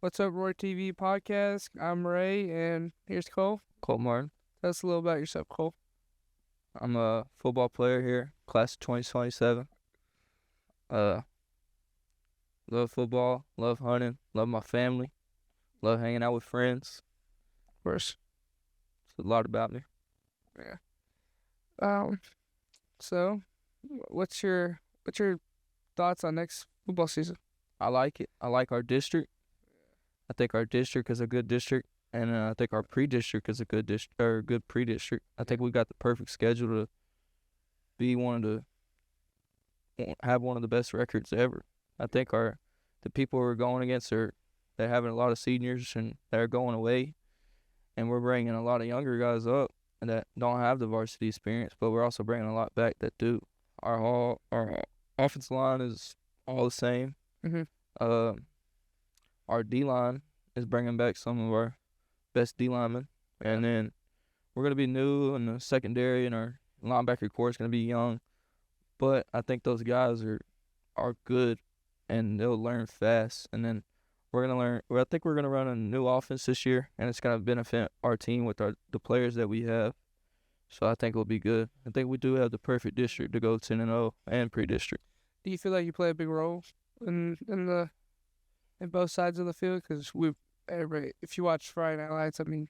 What's up, Roy TV podcast? I'm Ray, and here's Cole. Colt Martin. Tell us a little about yourself, Cole. I'm a football player here, class of 2027. Uh, Love football, love hunting, love my family, love hanging out with friends. Of course. It's a lot about me. Yeah. So, what's your thoughts on next football season? I like it. I like our district. I think our district is a good district, and I think our pre-district is a good good pre-district. I think we got the perfect schedule to be have one of the best records ever. I think the people we're going against they're having a lot of seniors and they're going away, and we're bringing a lot of younger guys up that don't have the varsity experience, but we're also bringing a lot back that do. Our offensive line is all the same. Mm-hmm. Our D line is bringing back some of our best D linemen, and then we're gonna be new in the secondary, and our linebacker core is gonna be young. But I think those guys are good, and they'll learn fast. And then we're gonna learn. I think we're gonna run a new offense this year, and it's gonna benefit our team with the players that we have. So I think it'll be good. I think we do have the perfect district to go 10-0 and pre-district. Do you feel like you play a big role in both sides of the field? Because if you watch Friday Night Lights, I mean,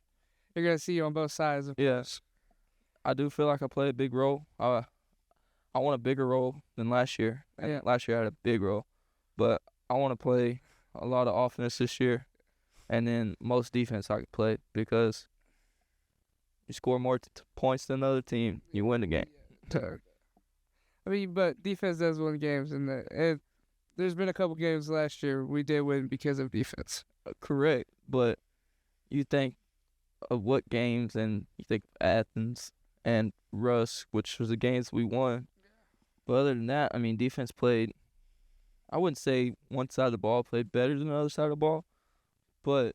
you're gonna see you on both sides. Yes, I do feel like I play a big role. I want a bigger role than last year. Yeah. Last year I had a big role, but I want to play a lot of offense this year, and then most defense I can play, because you score more points than the other team, you win the game. I mean, but defense does win games, and there's been a couple games last year we did win because of defense. Correct, but you think of what games, and you think Athens and Russ, which was the games we won. But other than that, I mean, defense played, I wouldn't say one side of the ball played better than the other side of the ball, but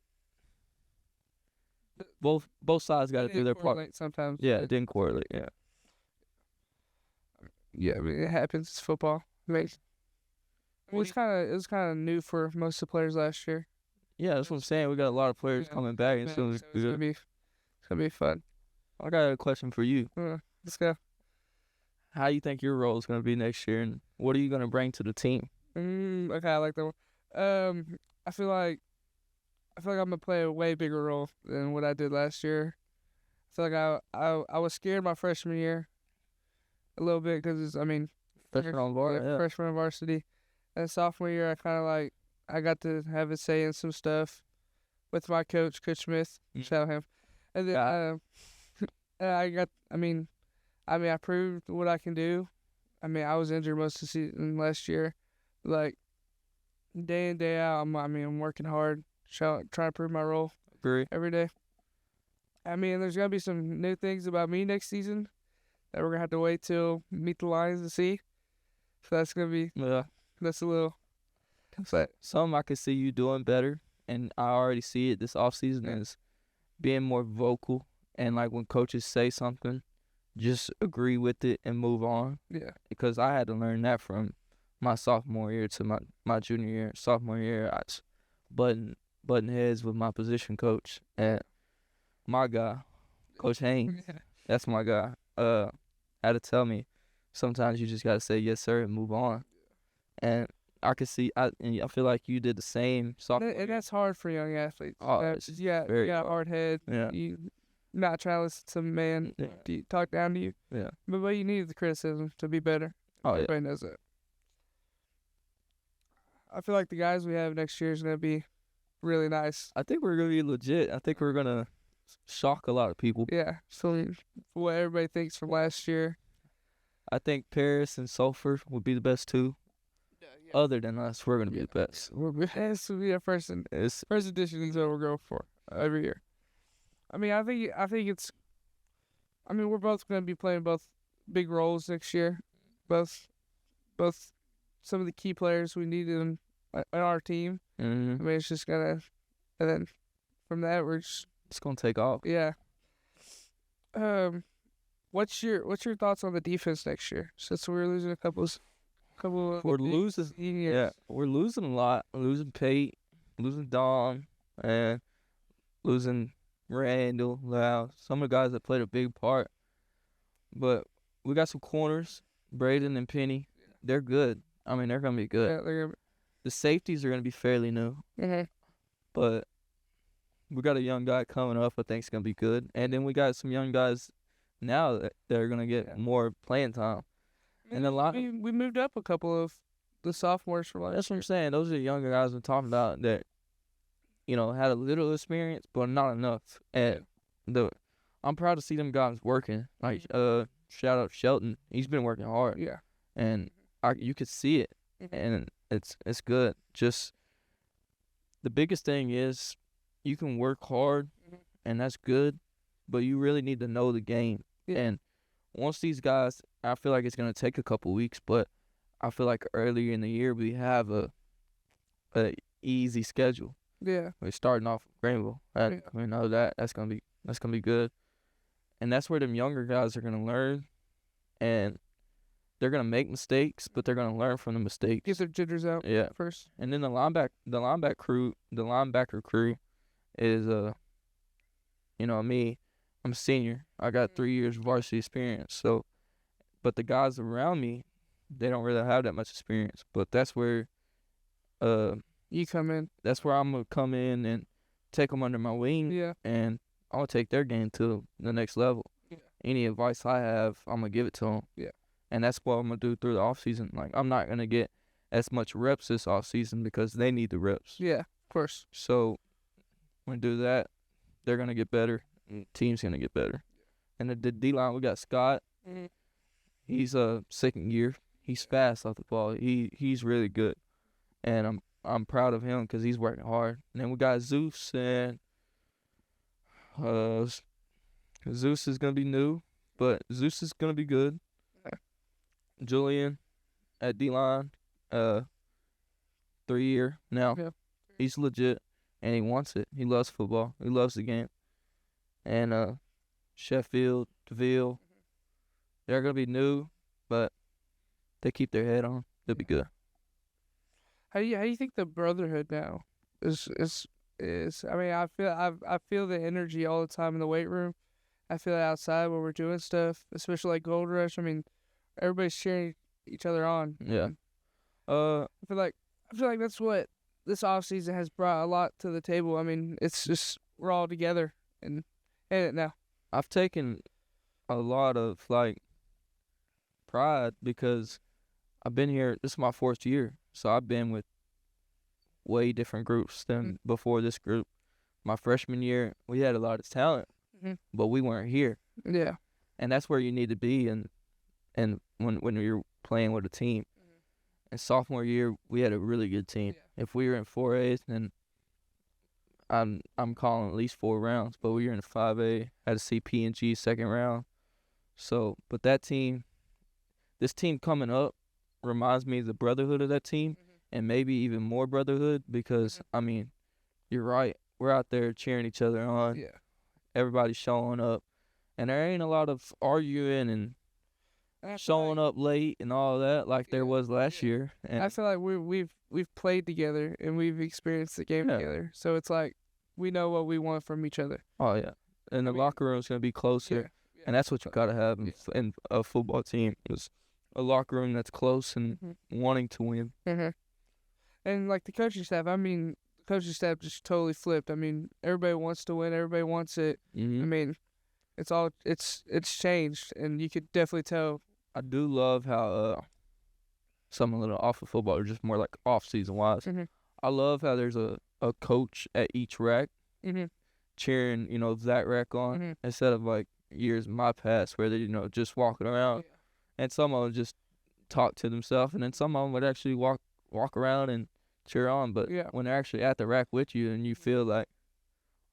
both sides got to do their part. Sometimes. Yeah, it didn't correlate, yeah. Yeah, I mean, it happens. It's football. It was kind of new for most of the players last year. Yeah, that's what I'm saying. We got a lot of players coming back, and so it's gonna be fun. I got a question for you. Let's go. How do you think your role is going to be next year, and what are you going to bring to the team? Okay, I like that one. I feel like I'm gonna play a way bigger role than what I did last year. I feel like I was scared my freshman year a little bit, because Freshman on varsity, and sophomore year I got to have a say in some stuff with my coach, Coach Smith. Shout out him. And then I proved what I can do. I mean, I was injured most of the season last year. Like, day in, day out, I'm working hard, trying to prove my role. Agree. Every day. I mean, there's going to be some new things about me next season that we're going to have to wait till meet the Lions to see. So that's going to be, that's a little. Something I could see you doing better, and I already see it this offseason, is being more vocal, and like when coaches say something, just agree with it and move on. Yeah. Because I had to learn that from my sophomore year to my junior year. Sophomore year, I was butting heads with my position coach, and my guy, Coach Haynes. That's my guy. Had to tell me, sometimes you just gotta say yes sir and move on. And I could see, I feel like you did the same sophomore. And that's hard for young athletes. You got a hard head. Yeah. You not trying to listen to some man talk down to you. Yeah. But you need the criticism to be better. Everybody knows that. I feel like the guys we have next year is going to be really nice. I think we're going to be legit. I think we're going to shock a lot of people. Yeah. So what everybody thinks from last year. I think Paris and Sulphur would be the best two. Yeah. Other than us, we're going to be the best. This will be our first edition is what we're going for every year. I mean, I think it's. I mean, we're both going to be playing both big roles next year. Both some of the key players we need in our team. Mm-hmm. I mean, it's just gonna, and then from that it's gonna take off. Yeah. What's your thoughts on the defense next year? Since we're losing a couple. We're losing. Yeah, we're losing a lot. We're losing Pate. losing Dom and losing Randall, Lau, some of the guys that played a big part. But we got some corners, Braden and Penny. They're good. I mean, they're going to be good. Yeah, they're The safeties are going to be fairly new. But we got a young guy coming up I think's going to be good. And then we got some young guys now that are going to get more playing time. And a lot. We moved up a couple of the sophomores from last That's what year. I'm saying. Those are the younger guys I'm talking about that, had a little experience, but not enough. And I'm proud to see them guys working. Like, shout out Shelton. He's been working hard. Yeah. And you could see it. And it's good. Just the biggest thing is you can work hard, and that's good, but you really need to know the game. Yeah. And once these guys, I feel like it's going to take a couple weeks, but I feel like earlier in the year we have a easy schedule. Yeah. We're starting off with Greenville. We know that's gonna be good, and that's where them younger guys are gonna learn, and they're gonna make mistakes, but they're gonna learn from the mistakes. Get their jitters out. Yeah. First. And then the linebacker crew is me. I'm a senior. I got 3 years of varsity experience. So, but the guys around me, they don't really have that much experience. But that's where, you come in. That's where I'm gonna come in and take them under my wing. Yeah. And I'm gonna take their game to the next level. Yeah. Any advice I have, I'm gonna give it to them. Yeah. And that's what I'm gonna do through the off season. Like, I'm not gonna get as much reps this off season because they need the reps. Yeah, of course. So when we do that, they're gonna get better. And the team's gonna get better. And the D line, we got Scott. He's a second year. He's fast off the ball. He's really good, and I'm proud of him because he's working hard. And then we got Zeus, and Zeus is gonna be new, but Zeus is gonna be good. Julian at D line, 3 year now. Yeah. He's legit, and he wants it. He loves football. He loves the game. And Sheffield, DeVille, they're gonna be new, but they keep their head on. They'll be good. How do you think the Brotherhood now is? I mean, I feel the energy all the time in the weight room. I feel it outside when we're doing stuff, especially like Gold Rush. I mean, everybody's cheering each other on. Yeah. I feel like that's what this offseason has brought a lot to the table. I mean, it's just we're all together and in it now. I've taken a lot of pride because I've been here. This is my 4th year, so I've been with way different groups than before this group. My freshman year, we had a lot of talent, but we weren't here. Yeah, and that's where you need to be, and when you're playing with a team. And sophomore year, we had a really good team. Yeah. If we were in 4A, then I'm calling at least 4 rounds. But we were in 5A, had a CP and G second round. So, but this team coming up reminds me of the Brotherhood of that team, and maybe even more Brotherhood because, I mean, you're right. We're out there cheering each other on. Yeah. Everybody's showing up. And there ain't a lot of arguing and showing up late and all that like there was last year. And I feel like we've played together and we've experienced the game together. So it's like we know what we want from each other. Oh yeah, and the locker room's gonna be closer, and that's what you gotta have in a football team is a locker room that's close and wanting to win. And like the coaching staff, I mean, the coaching staff just totally flipped. I mean, everybody wants to win. Everybody wants it. I mean, it's changed, and you could definitely tell. I do love how some of the off of football are just more like off season wise. I love how there's a coach at each rack cheering, that rack on instead of like years in my past where they, just walking around and some of them just talk to themselves and then some of them would actually walk around and cheer on. But when they're actually at the rack with you and you feel like,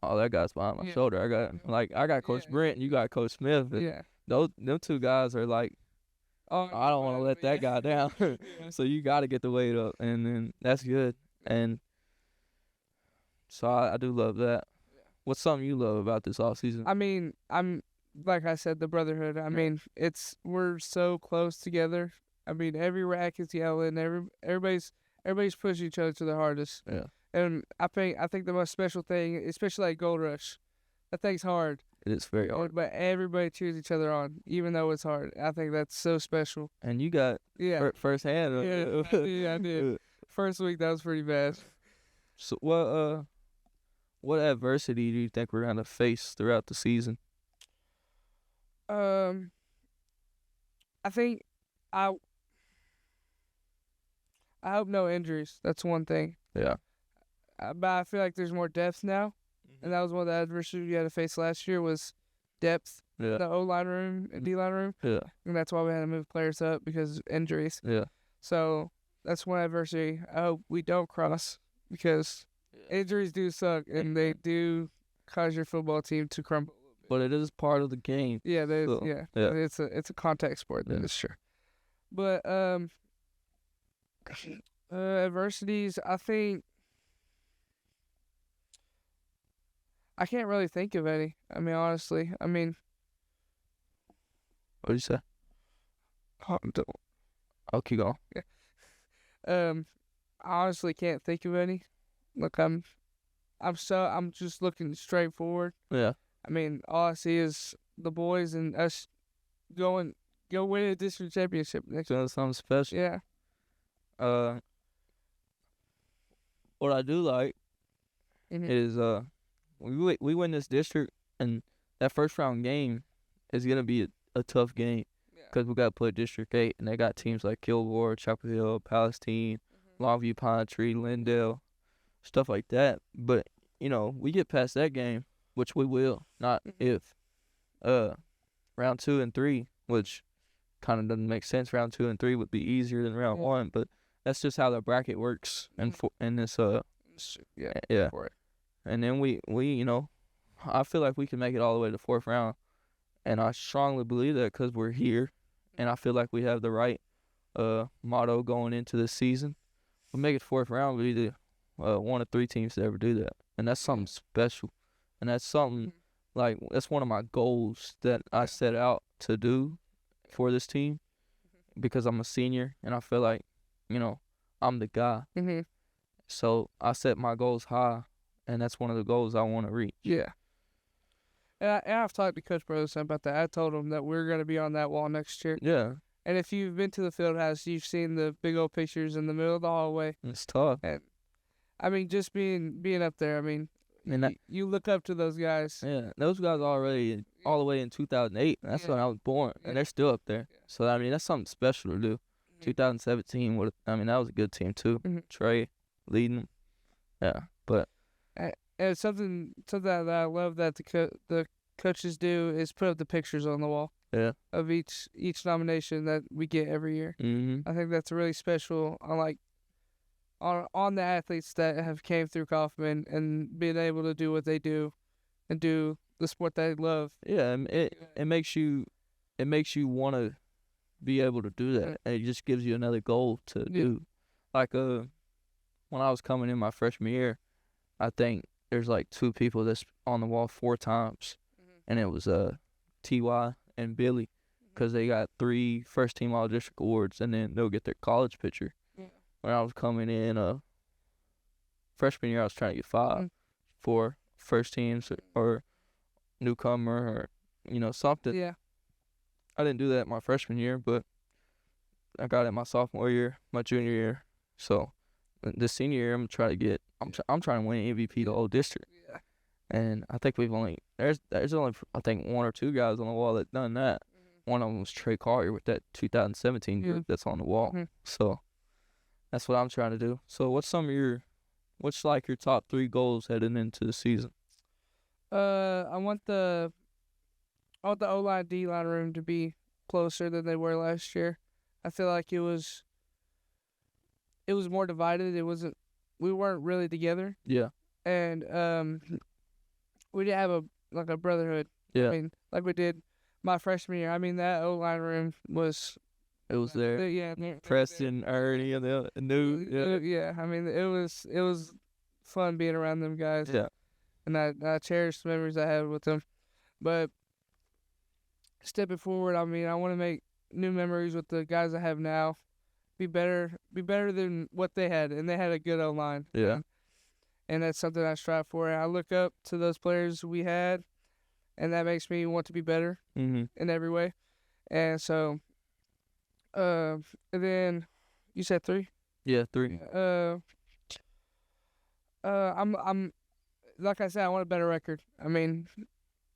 oh, that guy's behind my shoulder. I got Coach Brent and you got Coach Smith. Them two guys are like, I don't want to let that guy down. So you got to get the weight up, and then that's good. And so I do love that. What's something you love about this offseason? I mean, I'm like I said, the Brotherhood. I mean, we're so close together. I mean, every rack is yelling. Everybody's pushing each other to the hardest. Yeah. And I think the most special thing, especially like Gold Rush, that thing's hard. It is very hard. But everybody cheers each other on, even though it's hard. I think that's so special. And you got firsthand. Yeah, I did. First week, that was pretty bad. So what adversity do you think we're gonna face throughout the season? I think I hope no injuries. That's one thing. Yeah. But I feel like there's more depth now, and that was one of the adversities we had to face last year was depth. Yeah. The O-line room and D-line room. Yeah. And that's why we had to move players up because of injuries. Yeah. So that's one adversity I hope we don't cross because injuries do suck and they do cause your football team to crumble. But it is part of the game. Yeah, So, yeah. yeah. It's a contact sport, Yeah. that's sure. But adversities, I think I can't really think of any. I mean, honestly. I mean, What do you say? I'll keep going. I honestly can't think of any. Look, I'm just looking straight forward. Yeah. I mean, all I see is the boys and us go win a district championship next year. Doing something special. Yeah. What I do like Mhm. is we win this district, and that first round game is gonna be a tough game Yeah. because we got to play District 8, and they got teams like Kilgore, Chapel Hill, Palestine, Longview, Pine Tree, Lindale, stuff like that. But we get past that game, which we will, not if. Round 2 and 3, which kind of doesn't make sense. Round 2 and 3 would be easier than round 1, but that's just how the bracket works. And in this yeah. For it. And then we I feel like we can make it all the way to the 4th round, and I strongly believe that because we're here, and I feel like we have the right motto going into this season. We make it 4th round, we'll be the one of 3 teams to ever do that, and that's something special, and that's something like that's one of my goals that I set out to do for this team because I'm a senior, and I feel like I'm the guy. So I set my goals high, and that's one of the goals I want to reach. Yeah. And I've talked to Coach Brotherhood about that. I told him that we're going to be on that wall next year. Yeah. And if you've been to the field house, you've seen the big old pictures in the middle of the hallway. It's tough. And I mean, just being up there, I mean, and you look up to those guys. Yeah, those guys already all the way in 2008. That's when I was born, and they're still up there. So I mean, that's something special to do. 2017, that was a good team too. Trey leading them. Yeah, but and something that I love that the coaches do is put up the pictures on the wall. Yeah. Of each nomination that we get every year. Mm-hmm. I think that's really special. On the athletes that have came through Kaufman and being able to do what they do, and do the sport they love. Yeah, it makes you want to be able to do that, and it just gives you another goal to do. Like when I was coming in my freshman year, I think there's like 2 people that's on the wall 4 times, and it was Ty and Billy, because they got 3 first-team All-District awards, and then they'll get their college picture. Yeah. When I was coming in freshman year, I was trying to get 5 for first teams or newcomer or something. Yeah. I didn't do that my freshman year, but I got it my sophomore year, my junior year. So this senior year, I'm trying to win MVP the whole district. Yeah. And I think there's only I think 1 or 2 guys on the wall that done that. One of them was Trey Collier with that 2017 group that's on the wall. So that's what I'm trying to do. So what's like your top 3 goals heading into the season? I want the O-line D-line room to be closer than they were last year. I feel like it was more divided. We weren't really together. Yeah. And we didn't have a brotherhood. Yeah. I mean, like we did my freshman year. I mean, that O-line room was. It was there. Yeah. Preston, Ernie, and the new. Yeah. Yeah. I mean, it was fun being around them guys. Yeah. And I cherish the memories I had with them. But stepping forward, I mean, I want to make new memories with the guys I have now. Be better than what they had, and they had a good O-line. Yeah. and that's something I strive for. And I look up to those players we had, and that makes me want to be better Mm-hmm. in every way. And so, and then you said 3. Yeah, 3. I'm like I said, I want a better record. I mean,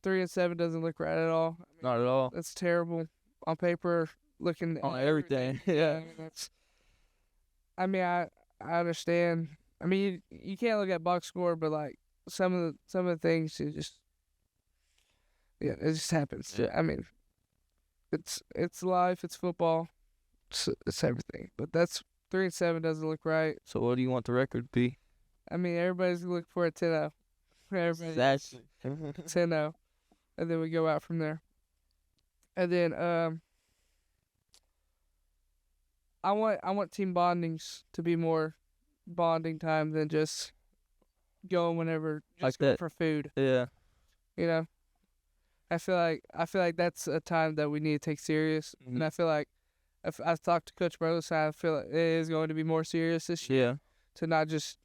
3-7 doesn't look right at all. Not at all. That's terrible on paper. Looking On at everything. I Yeah. mean, that's. I mean, I understand. I mean, you can't look at box score, but like some of the things, it just it just happens. Yeah. I mean, it's life. It's football. It's everything. But that's 3-7 doesn't look right. So what do you want the record to be? I mean, everybody's looking for a 10-0. Everybody Exactly. 10-0, and then we go out from there. And then I want team bondings to be more bonding time than just going whenever just Like going that. for food. Yeah. You know, I feel like that's a time that we need to take serious, and I feel like if I've talked to Coach Brothers, I feel like it is going to be more serious this year Yeah. to not just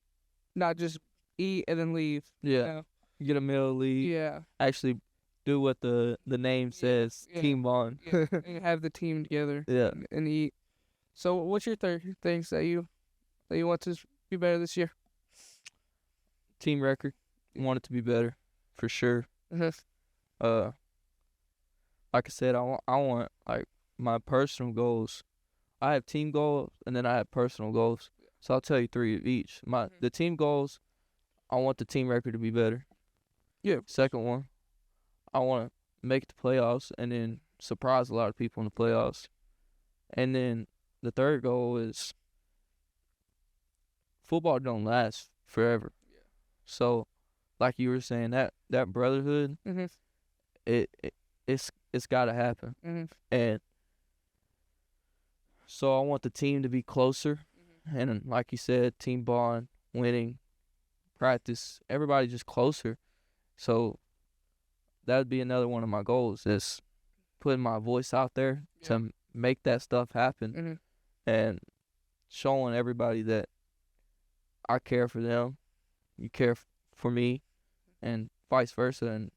eat and then leave. Yeah. You know? Get a meal, leave. Yeah. Actually do what the name says, yeah. team bond. Yeah, and have the team together. Yeah. And eat. So, what's your things that you want to be better this year? Team record. Want it to be better, for sure. Uh-huh. Like I said, I want like my personal goals. I have team goals and then I have personal goals. So I'll tell you 3 of each. The team goals, I want the team record to be better. Yeah. Second one, I want to make it to playoffs and then surprise a lot of people in the playoffs. And then the third goal is football don't last forever. Yeah. So, like you were saying, that brotherhood, Mhm. it's got to happen. Mhm. And so I want the team to be closer. Mhm. And like you said, team bond, winning, practice, everybody just closer. So that would be another one of my goals is putting my voice out there to make that stuff happen. Mhm. And showing everybody that I care for them, you care for me, and vice versa. And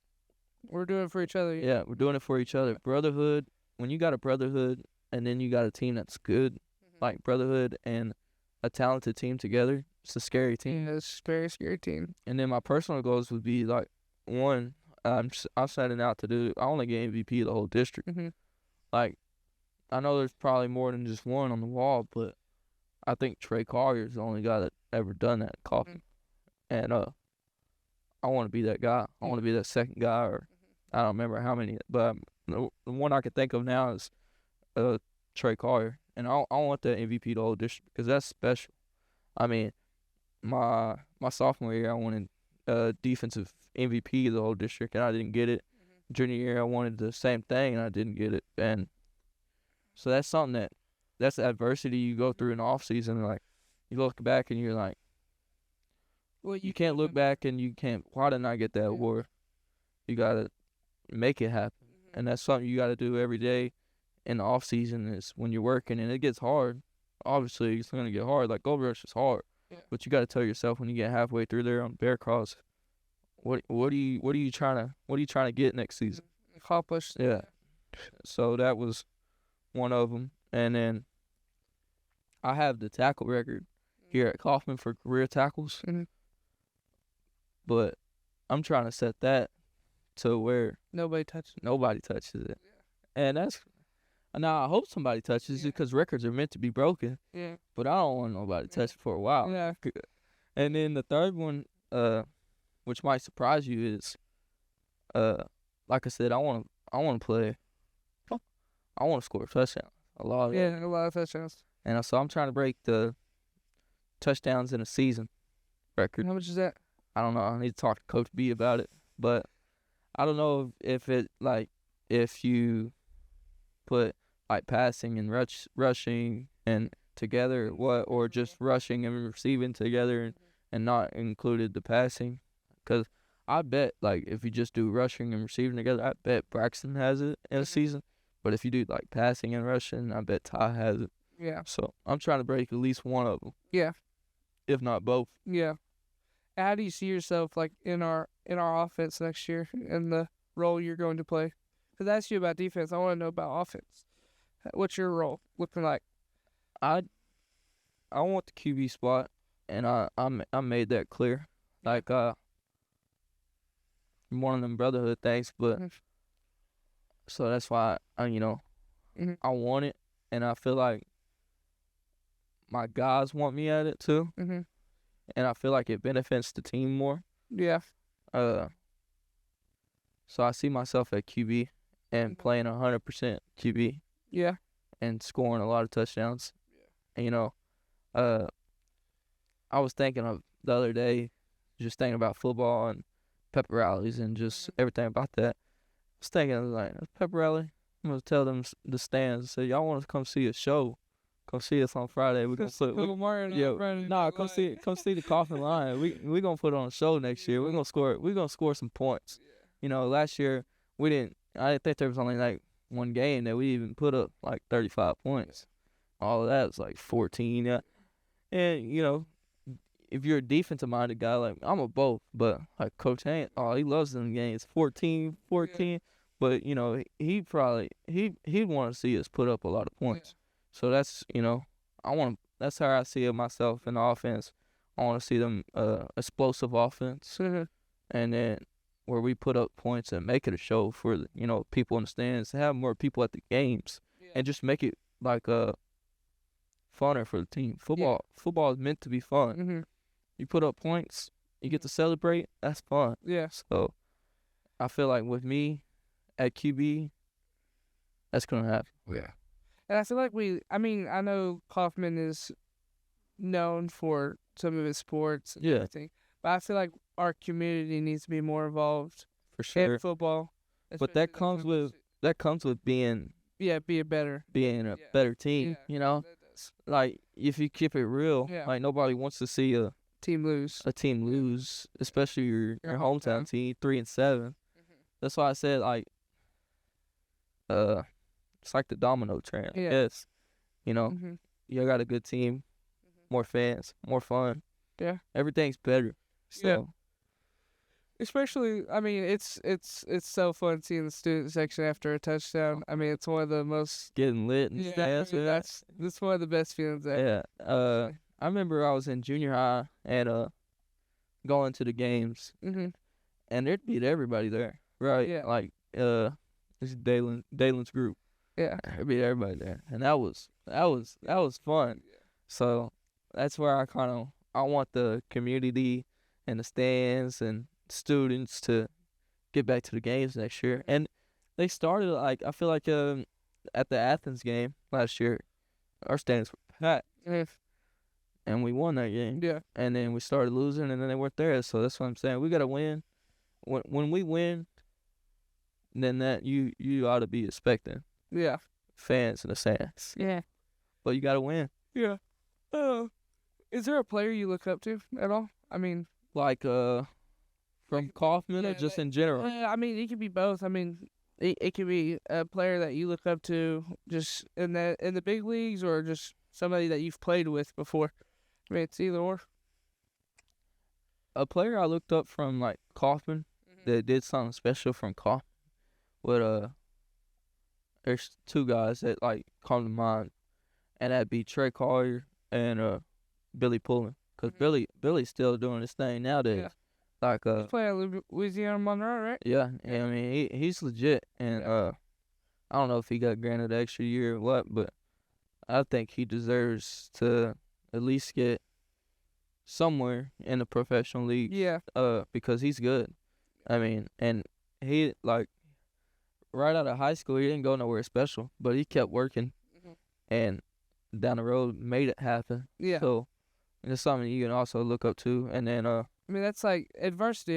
We're doing it for each other. yeah, we're doing it for each other. Brotherhood, when you got a brotherhood and then you got a team that's good, like Brotherhood and a talented team together, it's a scary team. Yeah, it's a very scary team. And then my personal goals would be like, one, I'm setting out to do, I want to get MVP of the whole district. Mhm. Like, I know there's probably more than just one on the wall, but I think Trey Collier's the only guy that ever done that at Kaufman. And I want to be that guy. I want to be that second guy, or I don't remember how many, but the one I can think of now is Trey Collier. And I want that MVP of the whole district because that's special. I mean, my sophomore year, I wanted defensive MVP of the whole district, and I didn't get it. Junior year, I wanted the same thing, and I didn't get it. And so that's something that's adversity you go through in the offseason. Like, you look back and you're like, Well, you can't look back and you can't, why didn't I get that award? You got to make it happen. And that's something you got to do every day in the offseason is when you're working, and it gets hard. Obviously, it's going to get hard. Like, Gold Rush is hard. Yeah. But you got to tell yourself when you get halfway through there on Bear Cross, what are you trying to get next season? Accomplish. Yeah. So that was one of them. And then I have the tackle record here at Kaufman for career tackles. Mhm. But I'm trying to set that to where Nobody touches. nobody touches it. And that's, now I hope somebody touches it because records are meant to be broken. Yeah. But I don't want nobody to touch it for a while. Yeah. And then the third one, which might surprise you, is, like I said, I want to play. I want to score a touchdown. A lot of Yeah, a lot of touchdowns. And so I'm trying to break the touchdowns in a season record. How much is that? I don't know. I need to talk to Coach B about it. But I don't know if it, like, if you put, like, passing and rushing and together, or just rushing and receiving together and not included the passing. Because I bet, like, if you just do rushing and receiving together, I bet Braxton has it in a season. But if you do, like, passing and rushing, I bet Ty has it. Yeah. So I'm trying to break at least one of them. Yeah. If not both. Yeah. How do you see yourself like in our offense next year and the role you're going to play? Because I asked you about defense. I want to know about offense. What's your role looking like? I want the QB spot, and I made that clear. Like one of them Brotherhood things, but so that's why I I want it, and I feel like my guys want me at it too, and I feel like it benefits the team more. Yeah. So I see myself at QB and playing 100% QB. Yeah. And scoring a lot of touchdowns. And, I was thinking of the other day, just thinking about football and pep rallies and just everything about that. I was thinking, like, pep rally, I'm going to tell them, the stands, say, y'all want to come see a show? Come see us on Friday. We're going to put come see the Kaufman Lions. We going to put on a show next year. We're going to score some points. Last year I didn't think there was only like one game that we even put up like 35 points. All of that was like 14. Yeah. And, if you're a defensive-minded guy, like I'm a both, but like Coach Hank, he loves them games, 14. Yeah. But, he'd want to see us put up a lot of points. Yeah. So that's, that's how I see it myself in the offense. I want to see them explosive offense. And then where we put up points and make it a show for people in the stands, to have more people at the games, and just make it like funner for the team. Football is meant to be fun. You put up points, you get to celebrate. That's fun. Yeah. So I feel like with me at QB, that's gonna happen. Yeah. And I feel like I know Kaufman is known for some of his sports and everything, but I feel like our community needs to be more involved for sure in football. But that comes with being a better team. Like if you keep it real, like nobody wants to see a team lose, especially your hometown team 3-7. That's why I said like it's like the domino train. Yes, you got a good team, more fans, more fun. Yeah, everything's better. So. Yeah. Especially, it's so fun seeing the student section after a touchdown. It's one of the most getting lit and stuff. That's one of the best feelings ever. Yeah. I remember I was in junior high and going to the games, and they'd beat everybody there, right? Yeah. Like this is Dalen's group. Yeah. They beat everybody there, and that was fun. Yeah. So that's where I want the community and the stands and students to get back to the games next year. And they started like I feel like at the Athens game last year, our stands were packed, and we won that game. Yeah. And then we started losing, and then they weren't there. So that's what I'm saying. We gotta win. When we win, then that you ought to be expecting. Yeah. Fans in the stands. Yeah. But you gotta win. Yeah. Is there a player you look up to at all? Like from Kaufman or just in general? It could be both. It could be a player that you look up to just in the big leagues, or just somebody that you've played with before. It's either or. A player I looked up from like Kaufman that did something special from Kaufman. There's two guys that like come to mind, and that'd be Trey Collier and Billy Pullen. Cause Billy's still doing his thing nowadays. Yeah. Like he's playing at Louisiana Monroe, right? Yeah. He's legit, and I don't know if he got granted an extra year or what, but I think he deserves to at least get somewhere in the professional league. Yeah. Because he's good. And he like right out of high school, he didn't go nowhere special, but he kept working, and down the road made it happen. Yeah. So. It's something you can also look up to, and then that's like adversity.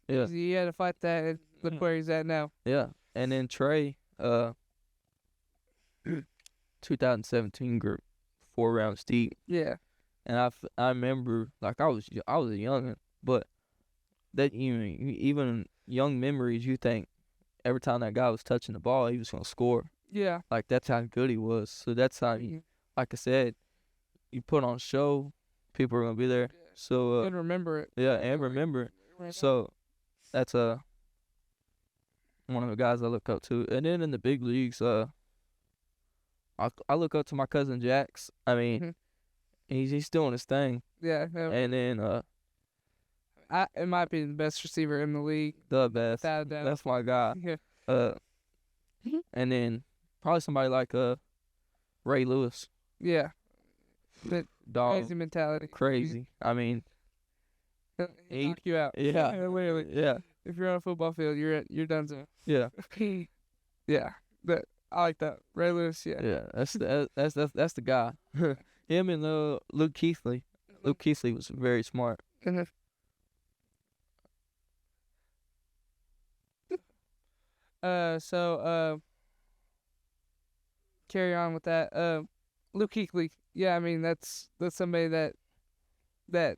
He had to fight that, and look where he's at now. Yeah, and then Trey, 2017 group, 4 rounds deep. Yeah, and I remember like I was a youngin', but that even young memories, you think every time that guy was touching the ball, he was gonna score. Yeah, like that's how good he was. So that's how, like I said, you put on a show. People are gonna be there. So and remember it. yeah, and remember it. So that's one of the guys I look up to. And then in the big leagues, I look up to my cousin Jax. I mean, he's doing his thing. Yeah. And then it might be the best receiver in the league. the best. Without a doubt. That's my guy. Yeah. And then probably somebody like Ray Lewis. Yeah. But Dog. crazy mentality. Crazy. I mean, He'll knock you out. yeah. Literally. Yeah. If you're on a football field, you're done so. Yeah. Yeah. But I like that. Ray Lewis, yeah. Yeah. That's the guy. Him and Luke Keithley. Luke Keithley was very smart. Carry on with that. Luke Kuechly. Yeah, I mean that's somebody that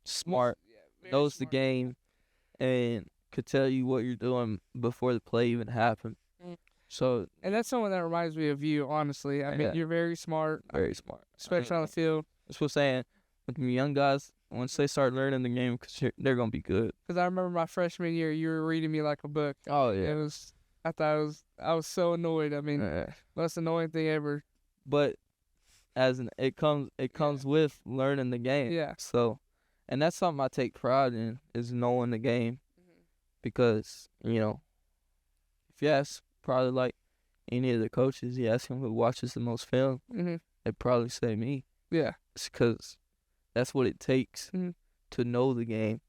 Smart. very Knows the smart. game and could tell you what you're doing before the play even happened. So And that's someone that reminds me of you, honestly. I mean, Yeah. you're very smart, very smart. especially on the field. That's what I'm saying. With the young guys, once they start learning the game, they're gonna be good. Because I remember my freshman year, you were reading me like a book. Oh It was. I was so annoyed. I mean, most annoying thing ever. But it comes with learning the game. Yeah. So, and that's something I take pride in, is knowing the game, because if you ask probably like any of the coaches, you ask them who watches the most film, they'd probably say me. Yeah. It's because that's what it takes Mhm. to know the game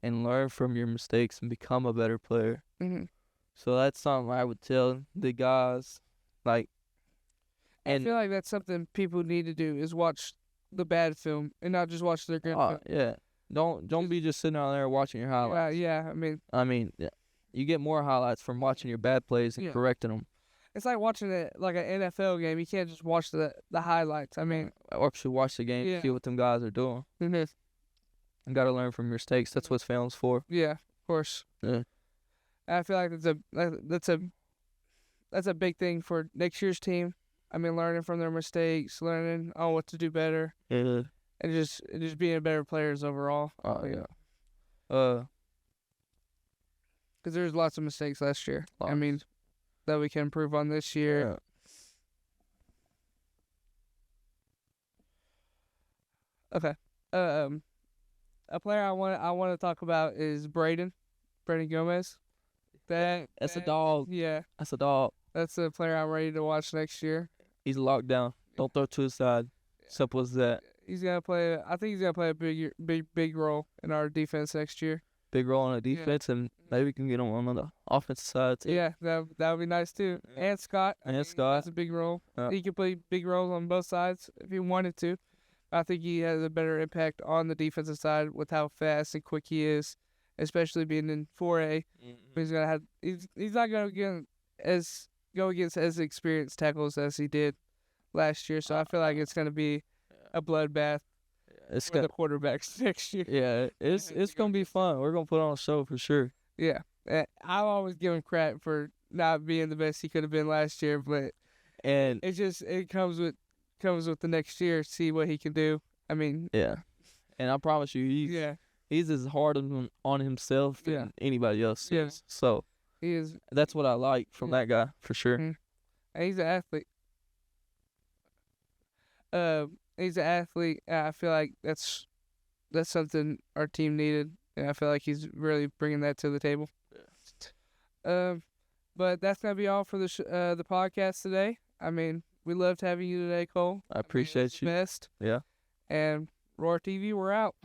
and learn from your mistakes and become a better player. So that's something I would tell the guys, like. I feel like that's something people need to do is watch the bad film and not just watch their good film. Yeah. Don't be just sitting out there watching your highlights. Yeah. I mean, you get more highlights from watching your bad plays and correcting them. It's like watching like an NFL game. You can't just watch the highlights. I mean, Or actually watch the game, see what them guys are doing. You got to learn from your mistakes. That's what film's for. Yeah, of course. Yeah. I feel like that's a big thing for next year's team. I mean, learning from their mistakes, learning on what to do better, Yeah. and just being better players overall. Oh yeah. Because there's lots of mistakes last year. I mean, that we can improve on this year. Okay. A player I want to talk about is Braden Gomez. That's a dog. Yeah, That's a dog. that's a player I'm ready to watch next year. He's locked down. Don't throw to his side. Simple as that. He's gonna play. I think he's gonna play a big role in our defense next year. Big role on the defense, and maybe we can get him on the offensive side too. Yeah, that would be nice too. And Scott. That's a big role. He could play big roles on both sides if he wanted to. I think he has a better impact on the defensive side with how fast and quick he is, especially being in 4A. He's gonna have. He's not gonna go against as experienced tackles as he did last year. So I feel like it's gonna be a bloodbath for the quarterbacks next year. Yeah, it's gonna be fun. We're gonna put on a show for sure. Yeah, I always give him crap for not being the best he could have been last year, but it comes with the next year. See what he can do. I mean, yeah, and I promise you, he's as hard on himself than anybody else. Yeah. So he is. That's what I like from that guy for sure. And he's an athlete. He's an athlete. I feel like that's something our team needed, and I feel like he's really bringing that to the table. Yeah. But that's gonna be all for the podcast today. I mean, we loved having you today, Cole. I appreciate you. Best. Yeah. And Roar TV, we're out.